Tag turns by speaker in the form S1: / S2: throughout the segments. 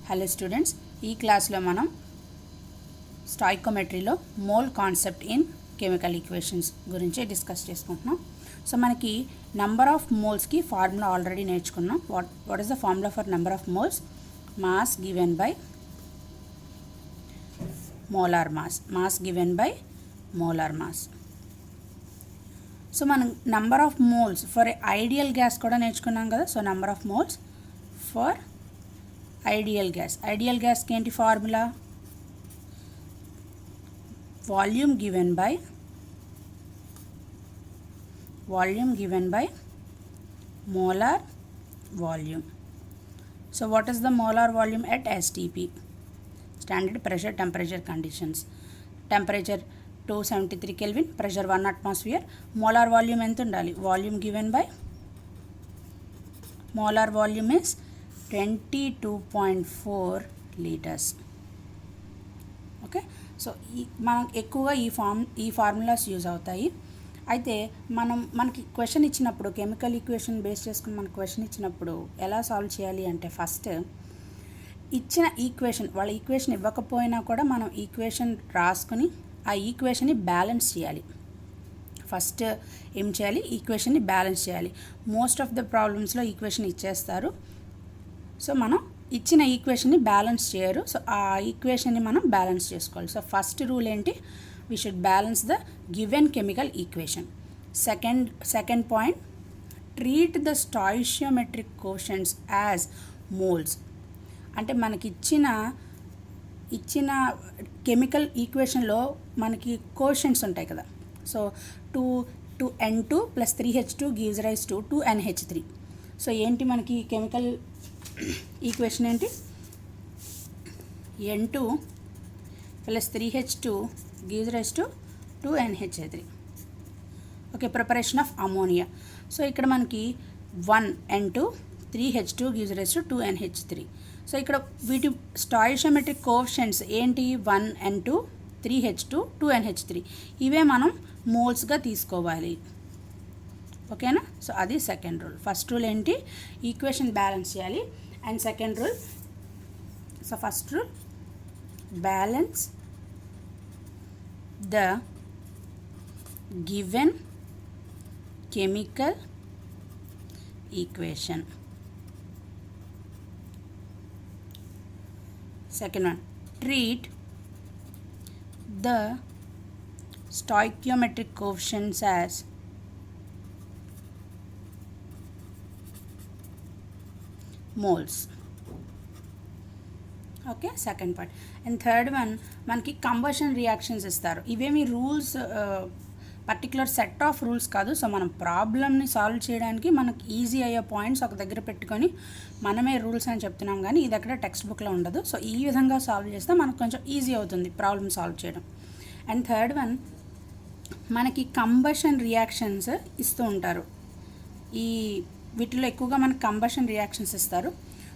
S1: Hello students, ఈ క్లాస్లో మనం స్టాయికోమెట్రీలో mole concept in chemical equations గురించి డిస్కస్ చేసుకుంటున్నాం. సో మనకి నెంబర్ ఆఫ్ మోల్స్కి ఫార్ములా ఆల్రెడీ నేర్చుకున్నాం. What is the formula for number of moles? Mass given by molar mass given by molar mass. So మనం number of moles for ideal gas కూడా నేర్చుకున్నాం కదా. So number of moles for ideal గ్యాస్కి ఏంటి formula? Volume given by molar volume. So what is the molar volume at STP, standard pressure temperature conditions? Temperature 273 Kelvin, pressure 1 atmosphere. Molar volume ఎంత ఉండాలి? Volume given by molar volume is 22.4 litres. Okay, so మనం ఎక్కువగా ఈ formulas use అవుతాయి. అయితే మనకి question ఇచ్చినప్పుడు, chemical equation base చేసుకుని మనకు క్వశ్చన్ ఇచ్చినప్పుడు ఎలా సాల్వ్ చేయాలి అంటే, ఫస్ట్ ఇచ్చిన ఈక్వేషన్, వాళ్ళ ఈక్వేషన్ ఇవ్వకపోయినా కూడా మనం ఈక్వేషన్ రాసుకుని ఆ ఈక్వేషన్ని బ్యాలెన్స్ చేయాలి. ఫస్ట్ ఏం చేయాలి? ఈక్వేషన్ని బ్యాలెన్స్ చేయాలి. మోస్ట్ ఆఫ్ ద ప్రాబ్లమ్స్లో ఈక్వేషన్ ఇచ్చేస్తారు. సో మనం ఇచ్చిన ఈక్వేషన్ని బ్యాలెన్స్ చేయరు. సో ఆ ఈక్వేషన్ని మనం బ్యాలెన్స్ చేసుకోవాలి. సో ఫస్ట్ రూల్ ఏంటి? We should balance the given chemical equation. Second point, treat the stoichiometric coefficients as moles. అంటే మనకి ఇచ్చిన కెమికల్ ఈక్వేషన్లో మనకి కోషెంట్స్ ఉంటాయి కదా. So 2N2 + 3H2 gives rise to 2NH3. So ఏంటి మనకి కెమికల్ ఈక్వేషన్ ఏంటి? N2 + 3H2 gives rise to 2NH3. Okay, preparation of ammonia. So ఇక్కడ మనకి 1N2 3H2 gives rise to 2NH3. So ఇక్కడ వీటి స్టాయిషియోమెట్రిక్ కోఎఫిషియెంట్స్ ఏంటి? 1N2 3H2 2NH3. ఇవే మనం మోల్స్గా తీసుకోవాలి. ఓకేనా? సో అది సెకండ్ రూల్. ఫస్ట్ రూల్ ఏంటి? ఈక్వేషన్ బ్యాలెన్స్ చేయాలి. And second rule, so first rule, balance the given chemical equation. Second one, treat the stoichiometric coefficients as moles. Okay, second part. And third one, మనకి combustion reactions ఇస్తారు. ఇవేమి rules, particular set of rules కాదు. So మనం ప్రాబ్లమ్ని solve చేయడానికి మనకి easy అయ్యే points ఒక దగ్గర పెట్టుకొని మనమే రూల్స్ అని చెప్తున్నాం, కానీ ఇది ఎక్కడ టెక్స్ట్ బుక్లో ఉండదు. సో ఈ విధంగా సాల్వ్ చేస్తే మనకు కొంచెం ఈజీ అవుతుంది ప్రాబ్లమ్ సాల్వ్ చేయడం. అండ్ థర్డ్ వన్, మనకి కంబషన్ రియాక్షన్స్ ఇస్తూ ఉంటారు. వీటిలో ఎక్కువగా మనకి కంబషన్ రియాక్షన్స్ ఇస్తారు.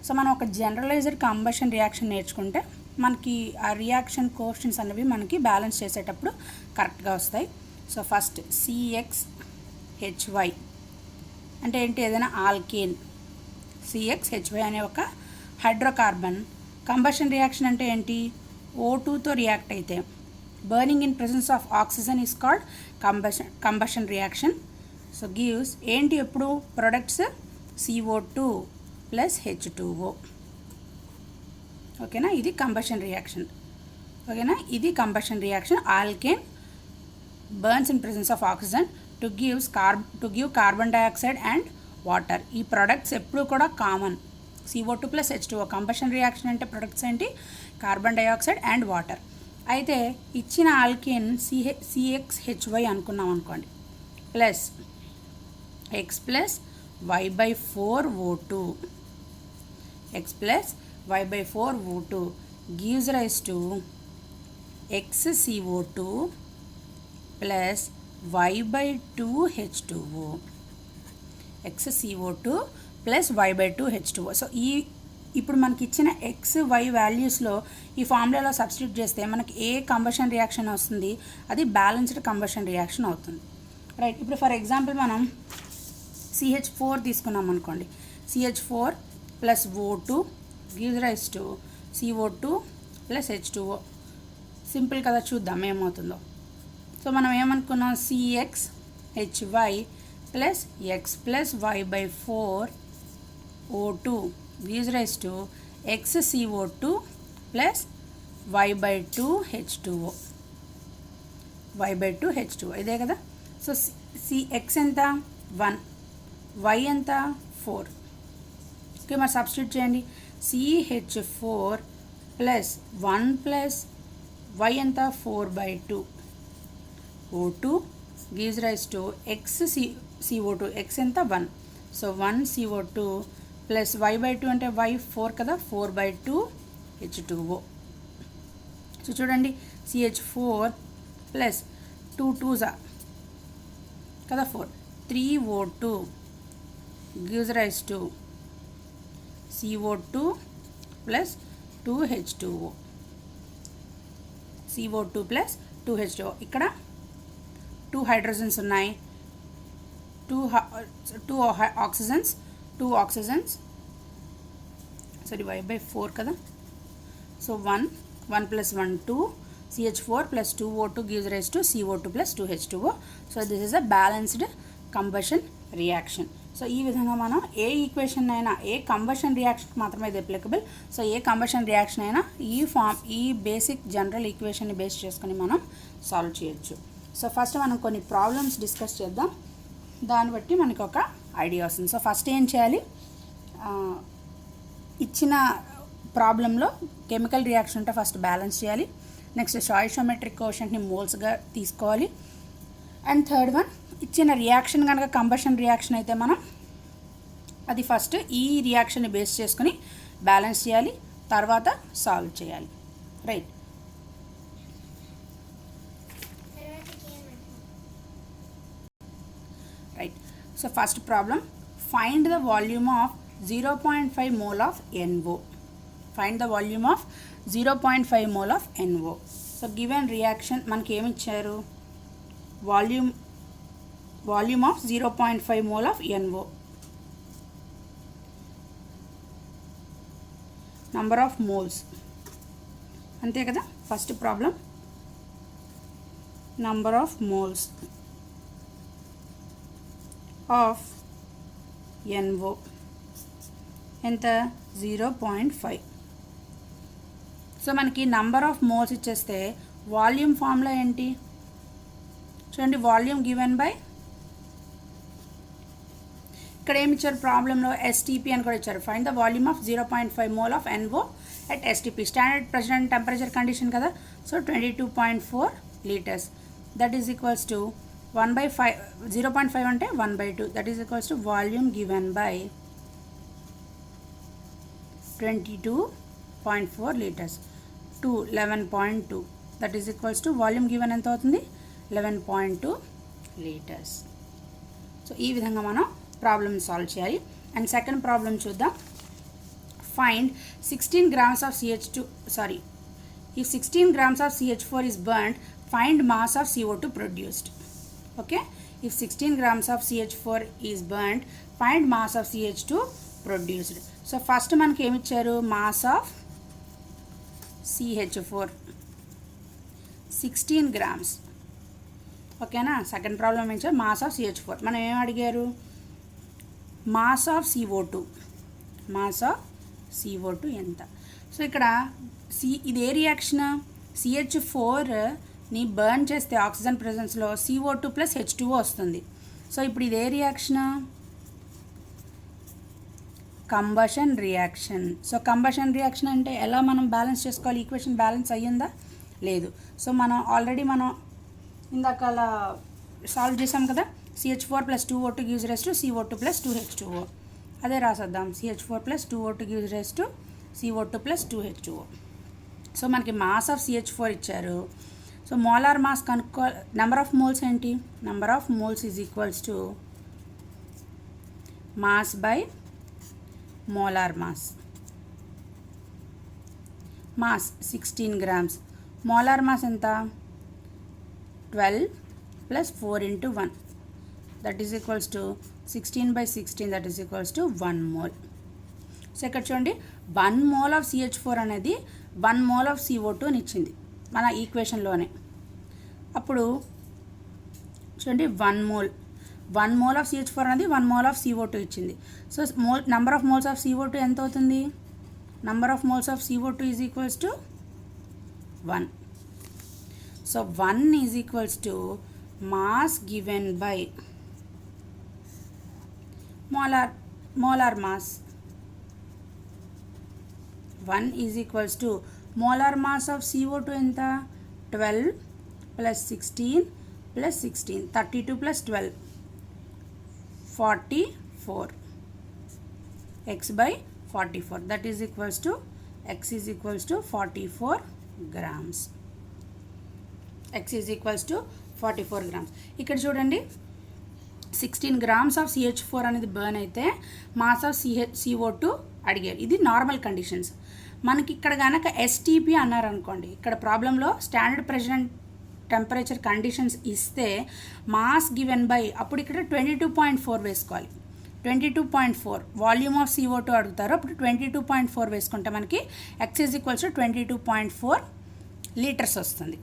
S1: సో మనం ఒక జనరలైజ్డ్ కంబషన్ రియాక్షన్ నేర్చుకుంటే మనకి ఆ రియాక్షన్ కోఎఫిషియెంట్స్ అనేవి మనకి బ్యాలెన్స్ చేసేటప్పుడు కరెక్ట్గా వస్తాయి. సో ఫస్ట్ CXHY అంటే ఏంటి? ఏదైనా ఆల్కేన్. CXHY అనే ఒక హైడ్రోకార్బన్ కంబషన్ రియాక్షన్ అంటే ఏంటి? O2తో రియాక్ట్ అయితే burning in presence of oxygen is called combustion reaction. So gives ఏంటి? ఎప్పుడు ప్రొడక్ట్స్ CO2 + H2O. ఓకేనా? ఇది కంబషన్ రియాక్షన్. ఓకేనా? ఇది combustion reaction. Alkane burns in presence of oxygen to give carbon dioxide and water. ఈ products ఎప్పుడు కూడా common. CO2 + H2O combustion reaction అంటే ప్రొడక్ట్స్ ఏంటి? Carbon dioxide and water. అయితే ఇచ్చిన ఆల్కేన్ CXHY అనుకున్నాం అనుకోండి, plus X + Y/4O2 gives rise to XCO2 + Y/2H2O. XCO2 + Y/2H2O. So ఇప్పుడు మనకి ఇచ్చిన XY వాల్యూస్లో ఈ ఫార్ములాలో సబ్స్టిట్యూట్ చేస్తే మనకి ఏ కంబషన్ రియాక్షన్ వస్తుంది? అది బ్యాలెన్స్డ్ కంబషన్ రియాక్షన్ అవుతుంది. రైట్. ఇప్పుడు ఫర్ ఎగ్జాంపుల్ మనం CH4 తీసుకున్నాం అనుకోండి. CH4 plus O2 gives rise to CO2 plus H2O. Simple కదా, చూద్దాం ఏమవుతుందో. సో మనం ఏమనుకున్నాం, CxHy plus X plus Y/4 O2 gives rise to XCO2 plus Y/2 H2O. Y/2 H2O ఇదే కదా. సో X ఎంత 1, Y ఎంత 4. ఓకే, మరి సబ్స్టిట్యూట్ చేయండి. CH4 ప్లస్ 1 ప్లస్ Y ఎంత 4/2 O2 gives rise to XCO2. X ఎంత 1. సో 1 CO2 ప్లస్ Y/2 అంటే Y 4 కదా, 4/2 H2O. సో చూడండి, CH4 ప్లస్ 2 2s కదా 4, 3 O2 gives rise to CO2 plus 2 H2O. CO2 plus 2 H2O. ఇక్కడ 2 hydrogens ఉన్నాయి, 2 oxygens sorry Y/4 కదా. So 1 plus 1 2, CH4 plus 2 O2 gives rise to CO2 plus 2 H2O. So this is a balanced combustion reaction. So ఈ విధంగా మనం ఏ equation అయినా, ఏ combustion రియాక్షన్కి మాత్రమే ఇది applicable. So ఏ combustion reaction అయినా ఈ బేసిక్ జనరల్ ఈక్వేషన్ని బేస్ చేసుకొని మనం సాల్వ్ చేయొచ్చు. సో ఫస్ట్ మనం కొన్ని ప్రాబ్లమ్స్ డిస్కస్ చేద్దాం, దాన్ని బట్టి మనకు ఒక ఐడియా వస్తుంది. సో ఫస్ట్ ఏం చేయాలి, ఇచ్చిన ప్రాబ్లంలో కెమికల్ రియాక్షన్ ఉంటే ఫస్ట్ బ్యాలెన్స్ చేయాలి. నెక్స్ట్ స్టాయిషియోమెట్రిక్ కోషెంట్ని మోల్స్గా తీసుకోవాలి. అండ్ థర్డ్ వన్, ఇచ్చిన రియాక్షన్ కనుక కంబషన్ రియాక్షన్ అయితే మనం అది ఫస్ట్ ఈ రియాక్షన్ని బేస్ చేసుకుని బ్యాలెన్స్ చేయాలి, తర్వాత సాల్వ్ చేయాలి. Right. So first problem, find the volume of 0.5 mole of NO. Find the volume of 0.5 mole of NO. So given reaction మనకి ఏమి ఇచ్చారు, volume of 0.5 mole of NO, number of moles, అంతే కదా. First problem number of moles of NO ఎంత 0.5. So మనకి number of moles ఇచ్చేస్తే volume formula ఏంటి చూడండి, వాల్యూమ్ గివెన్ బై, ఇక్కడ ఏమి ఇచ్చారు ప్రాబ్లంలో, STP అని కూడా ఇచ్చారు. Find the volume of 0.5 mole of NO at STP, standard pressure and temperature condition కదా. So 22.4 liters, that is equals to 1/5, 0.5 అంటే 1/2, that is equals to volume given by 22.4 liters to 11.2, that is equals to volume given ఎంత అవుతుంది 11.2 liters. So ఈ విధంగా మనం problem solve చేయాలి. And second problem చూద్దాం. Find 16 grams of CH2, sorry, if 16 grams of CH4 is burnt, find mass of CO2 produced. Okay, if 16 grams of CH4 is burnt, find mass of CH2 produced. So first మనకి ఏమి ఇచ్చారు, mass of CH4 16 grams. ఓకేనా. Second problem ఇచ్చారు mass of CH4. మనం ఏం అడిగారు, mass of CO2, mass of CO2 ఎంత. So ఇక్కడ ఇది ఏ రియాక్షన్, CH4ని బర్న్ చేస్తే ఆక్సిజన్ ప్రెజెన్స్లో CO2 ప్లస్ H2O వస్తుంది. సో ఇప్పుడు ఇది ఏ reaction, combustion reaction. So combustion reaction అంటే ఎలా మనం బ్యాలెన్స్ చేసుకోవాలి, ఈక్వేషన్ బ్యాలెన్స్ అయ్యిందా లేదు. సో మనం ఆల్రెడీ ఇందాక అలా సాల్వ్ చేసాం కదా, CH4 plus 2O2 gives rise to CO2 plus 2H2O. అదే రాసేద్దాం, CH4 plus 2O2 gives rise to CO2 plus 2H2O. So మనకి మాస్ ఆఫ్ CH4 ఇచ్చారు. సో మోలార్ మాస్ కనుక్కోవాలి. నెంబర్ ఆఫ్ మోల్స్ ఏంటి, number of moles is equals to mass by molar mass. Mass 16 grams, molar mass ఎంత 12 plus 4 into 1, that is equals to 16/16, that is equals to 1 mole. So ఇక్కడ చూడండి, 1 mole of CH4 అనేది 1 mole of CO2 అని ఇచ్చింది మన ఈక్వేషన్లోనే. అప్పుడు చూడండి 1 mole of CH4 అనేది 1 మోల్ ఆఫ్ CO2 ఇచ్చింది. So number of moles of CO2 ఎంత అవుతుంది? Number of moles of CO2 is equals to 1. So 1 is equals to mass given by molar mass. 1 is equals to molar mass of CO2 ఎంత? 12 plus 16 plus 16, 32 plus 12, 44, x by 44, that is equals to x is equals to 44 grams. x is equals to 44 grams. ఇక్కడ చూడండి 16 grams of CH4 అనేది burn అయితే mass of CO2 అడిగారు. ఇది normal conditions. మనకి ఇక్కడ కనుక STP అన్నారనుకోండి, ఇక్కడ ప్రాబ్లంలో standard pressure and temperature conditions ఇస్తే మాస్ గివెన్ బై అప్పుడు ఇక్కడ 22.4 వేసుకోవాలి. 22.4 వాల్యూమ్ ఆఫ్ CO2 అడుగుతారు. అప్పుడు 22.4 వేసుకుంటే మనకి x is equals to 22.4 litres వస్తుంది.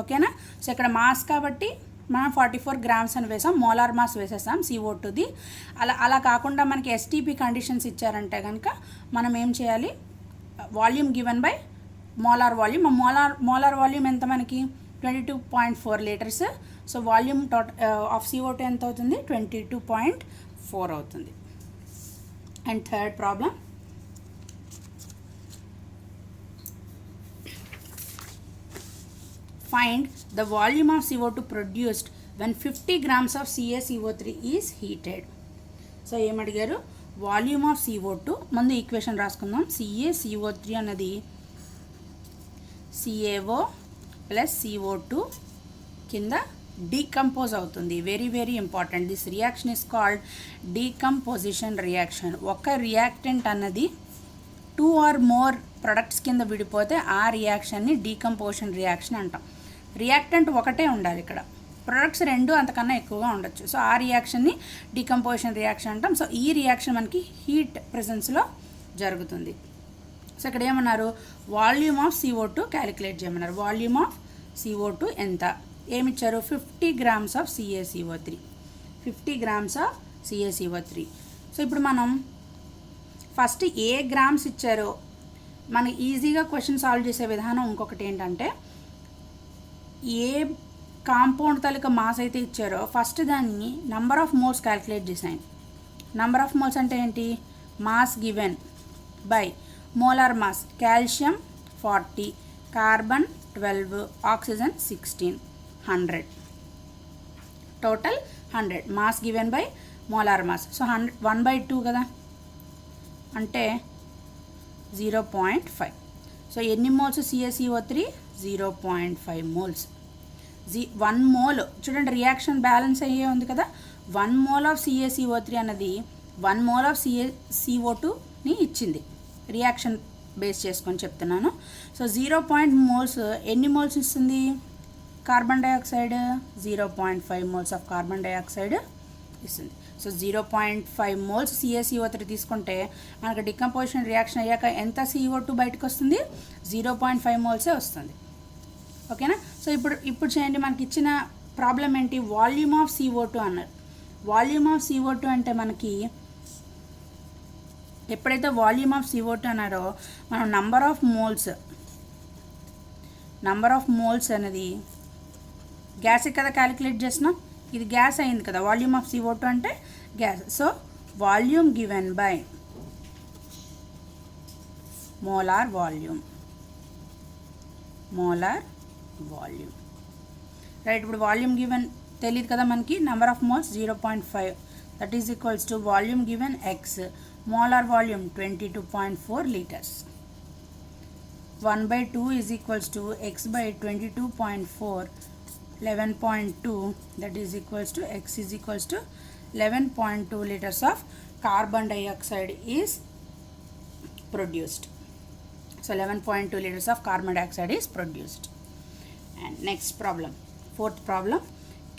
S1: ఓకేనా? సో ఇక్కడ మాస్ కాబట్టి మనం 44 గ్రామ్స్ అని వేసాం, మోలార్ మాస్ వేసేసాం CO2ది. అలా కాకుండా మనకి STP కండిషన్స్ ఇచ్చారంటే కనుక మనం ఏం చేయాలి? Volume given by molar volume. Molar volume ఎంత మనకి? 22.4 litres. So volume of CO2 ఎంత అవుతుంది? 22.4 అవుతుంది. And third problem, find the volume of CO2 produced when 50 grams of CaCO3 is heated. So ఏమడిగారు? వాల్యూమ్ ఆఫ్ CO2, ముందు equation రాసుకుందాం. CaCO3 అన్నది CaO plus CO2 కింద decompose అవుతుంది. Very very important. This reaction is called decomposition reaction. ఒక reactant అన్నది 2 or more products కింద విడిపోతే ఆ రియాక్షన్ని డీకంపోజిషన్ రియాక్షన్ అంటాం. రియాక్టెంట్ ఒకటే ఉండాలి, ఇక్కడ ప్రొడక్ట్స్ 2 అంతకన్నా ఎక్కువగా ఉండొచ్చు. సో ఆ రియాక్షన్ని డీకంపోజిషన్ రియాక్షన్ అంటాం. సో ఈ రియాక్షన్ మనకి హీట్ ప్రెసెన్స్లో జరుగుతుంది. సో ఇక్కడ ఏమన్నారు? వాల్యూమ్ ఆఫ్ CO2 క్యాలిక్యులేట్ చేయమన్నారు. వాల్యూమ్ ఆఫ్ CO2 ఎంత? ఏమిచ్చారు? 50 grams of CaCO3. 50 grams of CaCO3. So ఇప్పుడు మనం ఫస్ట్ ఏ గ్రామ్స్ ఇచ్చారో మనకి ఈజీగా క్వశ్చన్ సాల్వ్ చేసే విధానం ఇంకొకటి ఏంటంటే, ఏ కాంపౌండ్ తాలూకా మాస్ అయితే ఇచ్చారో ఫస్ట్ దాన్ని నంబర్ ఆఫ్ మోల్స్ క్యాలిక్యులేట్ చేసాను. నంబర్ ఆఫ్ మోల్స్ అంటే ఏంటి? Mass given by molar mass. Calcium 40, carbon 12, oxygen 16, 100, total 100. Mass given by molar mass. So 1/2 కదా, అంటే 0.5. సో ఎన్ని మోల్స్ CaCO3? 0.5 మోల్స్. 1 మోల్ చూడండి, రియాక్షన్ బ్యాలెన్స్ అయ్యే ఉంది కదా. 1 మోల్ ఆఫ్ CaCO3 అన్నది 1 మోల్ ఆఫ్ CaCO2ని ఇచ్చింది. రియాక్షన్ బేస్ చేసుకొని చెప్తున్నాను. సో 0. మోల్స్ ఎన్ని మోల్స్ ఇస్తుంది? Carbon dioxide 0.5 moles of carbon dioxide ఇస్తుంది. సో 0.5 మోల్స్ CaCO3 తీసుకుంటే మనకు డికంపోజిషన్ రియాక్షన్ అయ్యాక ఎంత CO2 బయటకు వస్తుంది? 0.5 మోల్సే వస్తుంది. ఓకేనా? సో ఇప్పుడు చేయండి. మనకి ఇచ్చిన ప్రాబ్లం ఏంటి? వాల్యూమ్ ఆఫ్ CO2 అన్నారు. వాల్యూమ్ ఆఫ్ CO2 అంటే మనకి ఎప్పుడైతే వాల్యూమ్ ఆఫ్ CO2 అన్నారో మనం నంబర్ ఆఫ్ మోల్స్ అనేది గ్యాస్ కదా క్యాలిక్యులేట్ చేసినాం. ఇది గ్యాస్ అయింది కదా. వాల్యూమ్ ఆఫ్ CO2 అంటే gas. So volume given by molar volume. Right. ఇప్పుడు వాల్యూమ్ గివెన్ తెలియదు కదా మనకి. Number of moles 0.5, that is equals to volume given X. Molar volume 22.4 litres. 1/2 is equals to x by 22.4, 11.2, that is equals to x is equals to 11.2 liters of carbon dioxide is produced. So 11.2 liters of carbon dioxide is produced. And next problem, fourth problem,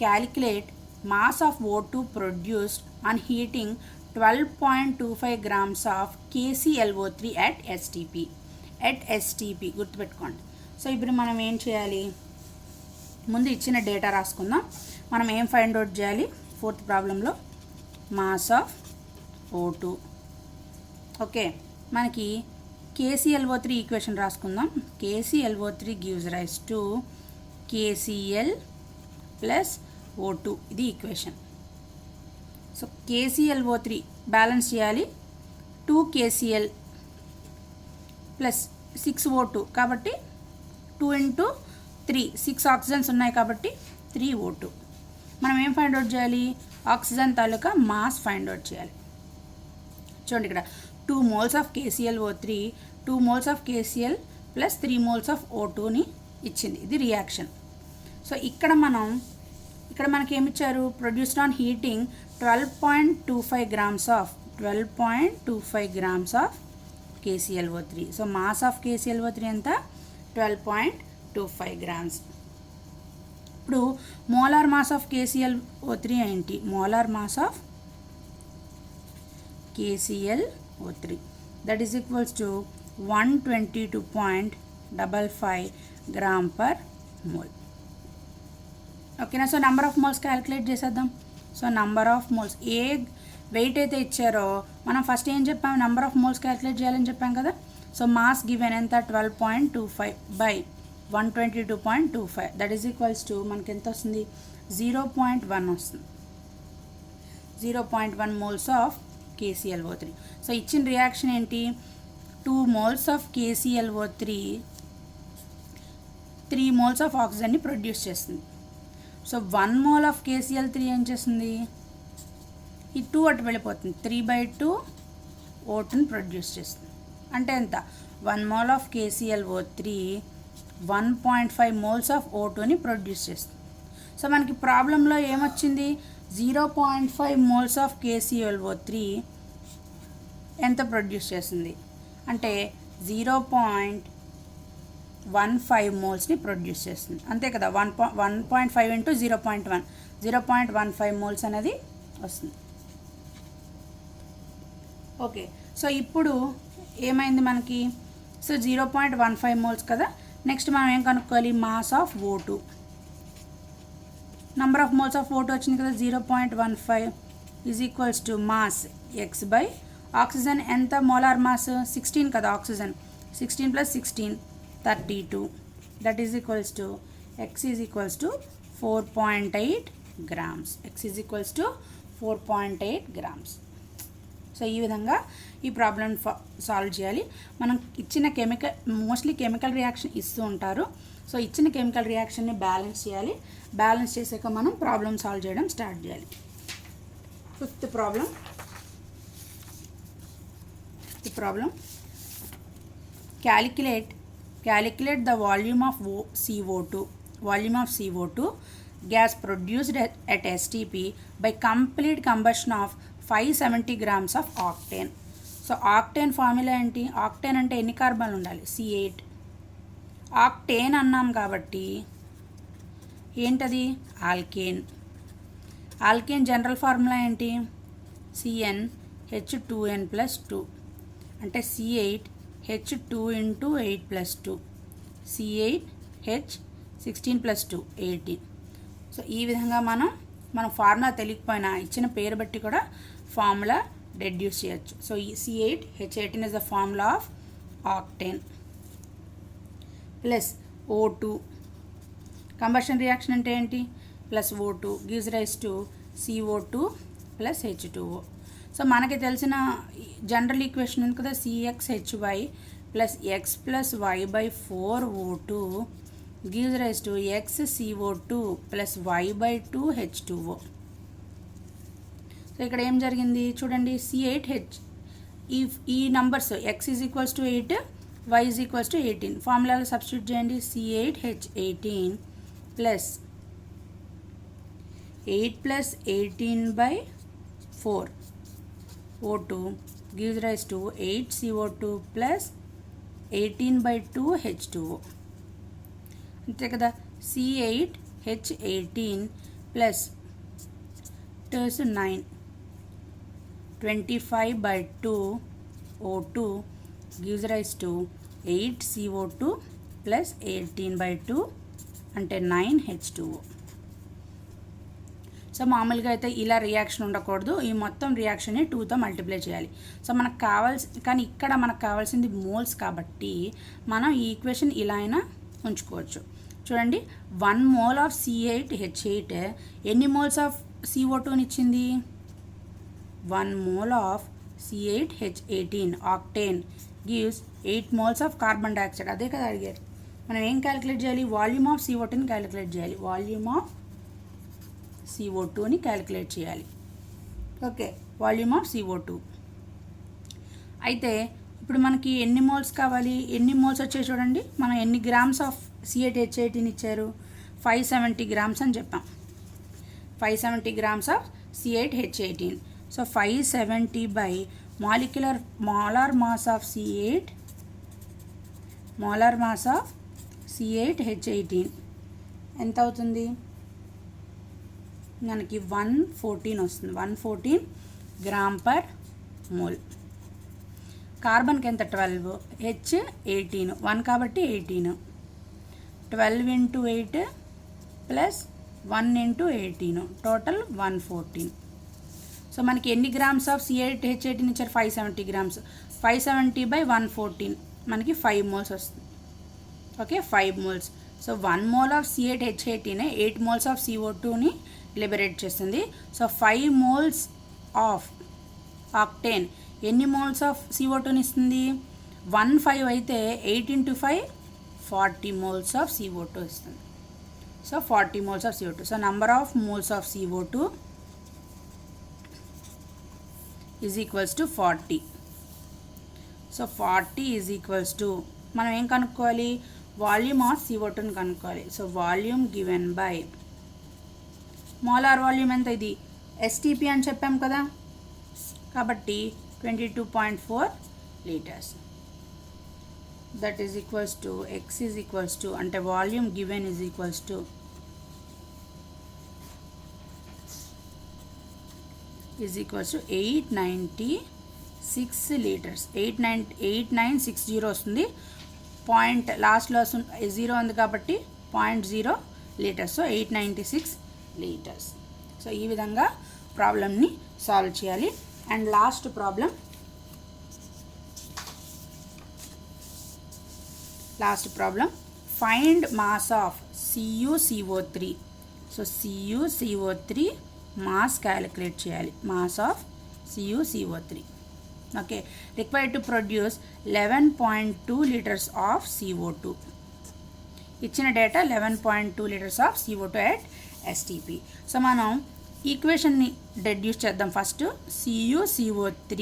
S1: calculate mass of O2 produced on heating 12.25 grams of KClO3 at STP గుర్తుపెట్టుకోండి. So ఇప్పుడు మనం ఏం చేయాలి, ముందు ఇచ్చిన data రాసుకుందాం. మనం ఏం ఫైండ్ అవుట్ చేయాలి, ఫోర్త్ ప్రాబ్లంలో మాస్ ఆఫ్ O2. ఓకే, మనకి KClO3 ఈక్వేషన్ రాసుకుందాం. KClO3 gives rise to KCl plus O2, ఇది ఈక్వేషన్. సో KClO3 బ్యాలెన్స్ చేయాలి, 2 KCl ప్లస్ 6 O2 కాబట్టి 2 into 3, 6 ఆక్సిజన్స్ ఉన్నాయి కాబట్టి 3 O2. మనం ఏం ఫైండ్ అవుట్ చేయాలి, ఆక్సిజన్ తాలూకా మాస్ ఫైండ్ అవుట్ చేయాలి. చూడండి ఇక్కడ 2 moles of KClO3, 2 moles of KCl plus 3 moles of O2ని ఇచ్చింది, ఇది రియాక్షన్. సో ఇక్కడ మనకి ఏమి ఇచ్చారు, produced on heating 12.25 grams of KClO3. So mass of KClO3 ఎంత, 12.25 grams. ఇప్పుడు మోలార్ మాస్ ఆఫ్ KClO3 ఏంటి, molar mass of KClO3 that is equals to 122.55 gram per mole. ఓకేనా. So number of moles calculate చేసేద్దాం. So number of moles, ఏ weight అయితే ఇచ్చారో మనం first ఏం చెప్పాము, నెంబర్ ఆఫ్ మోల్స్ క్యాలిక్యులేట్ చేయాలని చెప్పాం కదా. సో మాస్ గివెన్ ఎంత, 12.25 by 122.25 that is equals to మనకి ఎంత వస్తుంది, 0.1 వస్తుంది. 0.1 moles ఆఫ్ KClO3. సో ఇచ్చిన రియాక్షన్ ఏంటి, 2 moles of KClO3 3 moles of ఆక్సిజన్ని ప్రొడ్యూస్ చేస్తుంది. సో 1 mole ఆఫ్ KCl3 ఏం చేస్తుంది, ఈ 2 అటు వెళ్ళిపోతుంది, 3/2 O2ని ప్రొడ్యూస్ చేస్తుంది. అంటే ఎంత, 1 mole of KClO3 1.5 moles of O2ని ప్రొడ్యూస్ చేస్తుంది. సో మనకి ప్రాబ్లంలో ఏమొచ్చింది, 0.5 moles ఆఫ్ KClO3 ఎంత ప్రొడ్యూస్ చేస్తుంది అంటే 0.15 మోల్స్ని ప్రొడ్యూస్ చేస్తుంది, అంతే కదా. 1.5 ఇంటూ 0.1, 0.15 మోల్స్ అనేది వస్తుంది. ఓకే, సో ఇప్పుడు ఏమైంది మనకి, సో 0.15 మోల్స్ కదా. నెక్స్ట్ మనం ఏం కనుక్కోవాలి, mass of O2, number of moles of O2 వచ్చింది కదా, 0.15 is equals to mass X by oxygen ఎంత, మోలార్ మాస్ 16 కదా, oxygen 16 plus 16 32 that is equals to X is equals to 4.8 grams. X is equals to 4.8 grams. So ఈ విధంగా ఈ problem solve చేయాలి. మనం ఇచ్చిన మోస్ట్లీ కెమికల్ రియాక్షన్ ఇస్తూ ఉంటారు. సో ఇచ్చిన కెమికల్ రియాక్షన్ని బ్యాలెన్స్ చేయాలి. బ్యాలెన్స్ చేసాక మనం ప్రాబ్లమ్ సాల్వ్ చేయడం స్టార్ట్ చేయాలి. Fifth problem calculate the volume of CO2 gas produced at STP by complete combustion of 570 grams of octane. So octane formula ఏంటి, octane అంటే ఎన్ని కార్బన్లు ఉండాలి, C8. ఆక్టేన్ అన్నాం కాబట్టి ఏంటది, ఆల్కేన్ జనరల్ ఫార్ములా ఏంటి, CnH2n+2 అంటే C8H2 into 8 plus 2, C8H 16 plus 2 18. So ఈ విధంగా మనం ఫార్ములా తెలియకపోయినా ఇచ్చిన పేరు బట్టి కూడా ఫార్ములా డెడ్యూస్ చేయొచ్చు. సో ఈ C8H18 is the formula of octane plus O2. Combustion reaction అంటే ఏంటి, plus O2 gives rise to CO2 plus H2O. So మనకి తెలిసిన జనరల్ ఈక్వేషన్ ఉంది కదా, CxHy plus X plus Y by 4O2 gives rise to XCO2 plus Y by 2H2O. So ఇక్కడ ఏం జరిగింది చూడండి, C8H ఈ numbers X is equals to 8, Y is equals to 18 ఫార్ములాలో సబ్స్టిట్యూట్ చేయండి. C8H18 plus 8 plus 18 by 4 O2 gives rise to 8CO2 plus 18 by 2 H2O. అంతే కదా, C8H18 plus 9 25/2 O2 gives rise to 8 CO2 plus 18/2 అంటే 9 H2O. So మామూలుగా అయితే ఇలా reaction ఉండకూడదు, ఈ మొత్తం రియాక్షన్ని 2తో మల్టిప్లై చేయాలి. సో మనకు కానీ ఇక్కడ మనకు కావాల్సింది మోల్స్ కాబట్టి మనం ఈ ఈక్వేషన్ ఇలా అయినా ఉంచుకోవచ్చు. చూడండి, 1 mole ఆఫ్ C8H8 ఎన్ని మోల్స్ ఆఫ్ CO2ని ఇచ్చింది? 1 mole of C8H18 octane gives 8 moles of carbon dioxide. అదే కదా అడిగారు. మనం ఏం క్యాలిక్యులేట్ చేయాలి? వాల్యూమ్ ఆఫ్ CO2ని క్యాలిక్యులేట్ చేయాలి. వాల్యూమ్ ఆఫ్ CO2ని క్యాలిక్యులేట్ చేయాలి. Okay, volume of CO2. అయితే ఇప్పుడు మనకి ఎన్ని మోల్స్ కావాలి? ఎన్ని మోల్స్ వచ్చాయి చూడండి. మనం ఎన్ని గ్రామ్స్ ఆఫ్ C8H18 ఇచ్చారు? 570 grams అని చెప్పాం. 570 grams of C8H18. So 570 by molar mass of C8H18 ఎంత అవుతుంది? మనకి 114 వస్తుంది. 114 g/mol. కార్బన్కి ఎంత? 12, H 18, 1 కాబట్టి 18. 12 into 8 plus 1 into 18 total 114. So మనకి ఎన్ని గ్రామ్స్ ఆఫ్ C8H18 ఇచ్చారు? 570 grams. 570 by 114 మనకి 5 moles వస్తుంది. Okay, 5 moles. So 1 mole of C8H18 8 moles of CO2ని లిబరేట్ చేస్తుంది. సో 5 moles ఆఫ్ ఆక్టేన్ ఎన్ని మోల్స్ ఆఫ్ CO2ని ఇస్తుంది? 15 అయితే 8 into 5 40 moles ఆఫ్ CO2 ఇస్తుంది. So 40 moles of CO2. So number of moles of CO2 is equals to 40. So 40 is equals to మనం ఏం కనుక్కోవాలి? వాల్యూమ్ ఆఫ్ CO2ని కనుక్కోవాలి. So volume given by molar volume ఎంత? ఇది STP అని చెప్పాం కదా, కాబట్టి 22.4 liters. That is equals to X is equals to అంటే volume given is equals to 896 liters. 8960 వస్తుంది. పాయింట్ లాస్ట్లో 0 ఉంది కాబట్టి 0.0 liters. So 896 liters. సో ఈ విధంగా ప్రాబ్లమ్ని సాల్వ్ చేయాలి. And last problem find mass of CuCO3. So CuCO3 mass calculate చేయాలి. Mass of CuCO3. Okay, required to produce 11.2 liters of CO2. ఇచ్చిన data 11.2 liters of CO2 at STP. So మనం ఈక్వేషన్ని deduce చేద్దాం. First CuCO3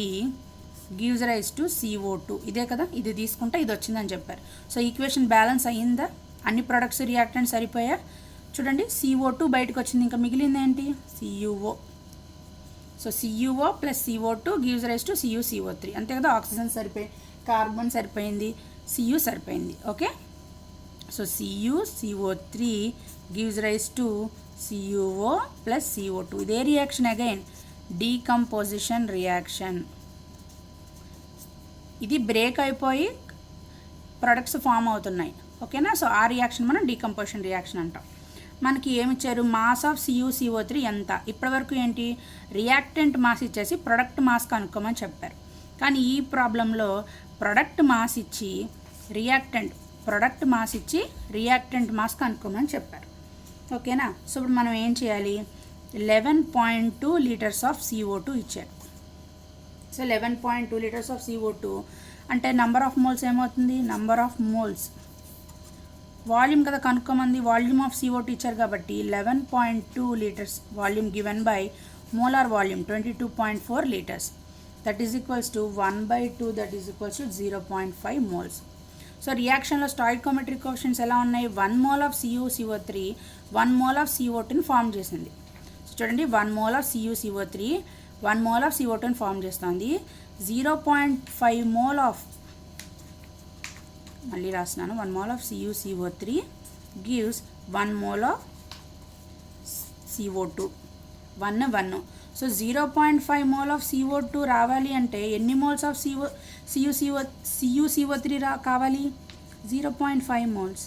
S1: gives rise to CO2. ఇదే కదా, ఇది తీసుకుంటే ఇది వచ్చిందని చెప్పారు. సో ఈక్వేషన్ బ్యాలెన్స్ అయ్యిందా? అన్ని ప్రొడక్ట్స్ రియాక్టెంట్స్ సరిపోయా? చూడండి, CO2 బయటకు వచ్చింది, ఇంకా మిగిలింది ఏంటి? CuO. So CuO plus CO2 gives rise to CuCO3. అంతే కదా, ఆక్సిజన్ సరిపోయి, కార్బన్ సరిపోయింది, Cu సరిపోయింది. Okay, so CuCO3 gives rise to CuO plus CO2. ఇదే రియాక్షన్ అగైన్ డీకంపోజిషన్ రియాక్షన్. ఇది బ్రేక్ అయిపోయి ప్రొడక్ట్స్ ఫామ్ అవుతున్నాయి. ఓకేనా, సో ఆ రియాక్షన్ మనం డీకంపోజిషన్ రియాక్షన్ అంటాం. మనకి ఏమి ఇచ్చారు? మాస్ ఆఫ్ CuCO3 ఎంత? ఇప్పటివరకు ఏంటి? రియాక్టెంట్ మాస్ ఇచ్చేసి ప్రొడక్ట్ మాస్ కనుక్కోమని చెప్పారు. కానీ ఈ ప్రాబ్లంలో ప్రొడక్ట్ మాస్ ఇచ్చి రియాక్టెంట్ మాస్ కనుక్కోమని చెప్పారు. ఓకేనా, సో ఇప్పుడు మనం ఏం చేయాలి? 11.2 liters ఆఫ్ CO2 ఇచ్చారు. సో 11.2 liters ఆఫ్ CO2 అంటే నంబర్ ఆఫ్ మోల్స్ ఏమవుతుంది? నంబర్ ఆఫ్ మోల్స్ వాల్యూమ్ కదా కనుక్కోమంది. వాల్యూమ్ ఆఫ్ CO2 ఇచ్చారు కాబట్టి 11.2 liters volume given by molar volume 22.4 liters. That is equals to 1/2 that is equals to 0.5 moles. So రియాక్షన్లో stoichiometric coefficients ఎలా ఉన్నాయి? 1 mole of CuCO3 1 mole of CO2ని form చేసింది. So చూడండి, 1 mole of CuCO3 1 mole of CO2ని form చేస్తుంది. 0.5 mole of, మళ్ళీ రాస్తున్నాను, 1 mole of CuCO3 gives 1 mole of CO2. 1 1. So 0.5 mole of CO2 రావాలి అంటే ఎన్ని మోల్స్ ఆఫ్ CuCO3 కావాలి? 0.5 మోల్స్,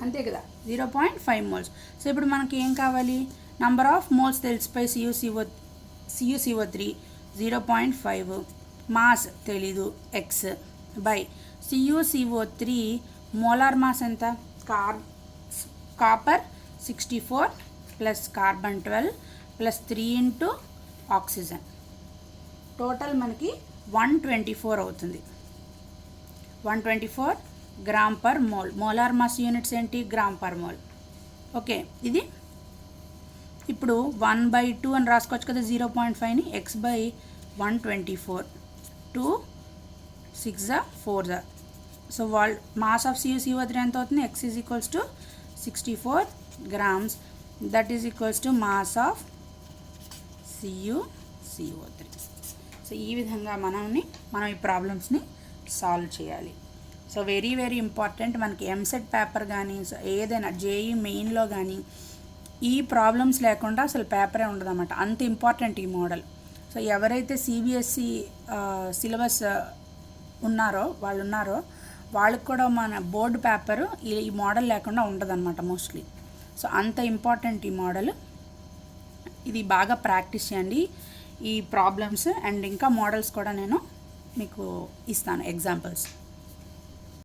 S1: అంతే కదా, 0.5 మోల్స్. సో ఇప్పుడు మనకి ఏం కావాలి? నంబర్ ఆఫ్ మోల్స్ తెలిసిపోయి CuCO3 0.5, మాస్ తెలీదు x by CuCO3 molar mass ఎంత? Copper 64 plus carbon 12 plus 3 into oxygen, total మనకి 124 అవుతుంది. 124 gram per mole. Molar mass units ఏంటి? Gram per mole. ఓకే, ఇది ఇప్పుడు 1/2 అని రాసుకోవచ్చు కదా 0.5ని. x by 124, 2 6 4. So mass of CuCO3 ఎంత అవుతుంది? x is equals to 64 grams, that is equals to mass of CuCO3. So ఈ విధంగా మనం ఈ ప్రాబ్లమ్స్ని సాల్వ్ చేయాలి. So very very important. మనకి ఎంసెట్ పేపర్ కానీ ఏదైనా JEE మెయిన్లో కానీ ఈ ప్రాబ్లమ్స్ లేకుండా అసలు పేపరే ఉండదు అన్నమాట, అంత ఇంపార్టెంట్ ఈ మోడల్. సో ఎవరైతే CBSE సిలబస్ ఉన్నారో వాళ్ళకి కూడా మన బోర్డు పేపరు ఈ మోడల్ లేకుండా ఉండదన్నమాట మోస్ట్లీ. సో అంత ఇంపార్టెంట్ ఈ మోడల్. ఇది బాగా ప్రాక్టీస్ చేయండి ఈ ప్రాబ్లమ్స్, అండ్ ఇంకా మోడల్స్ కూడా నేను మీకు ఇస్తాను ఎగ్జాంపుల్స్.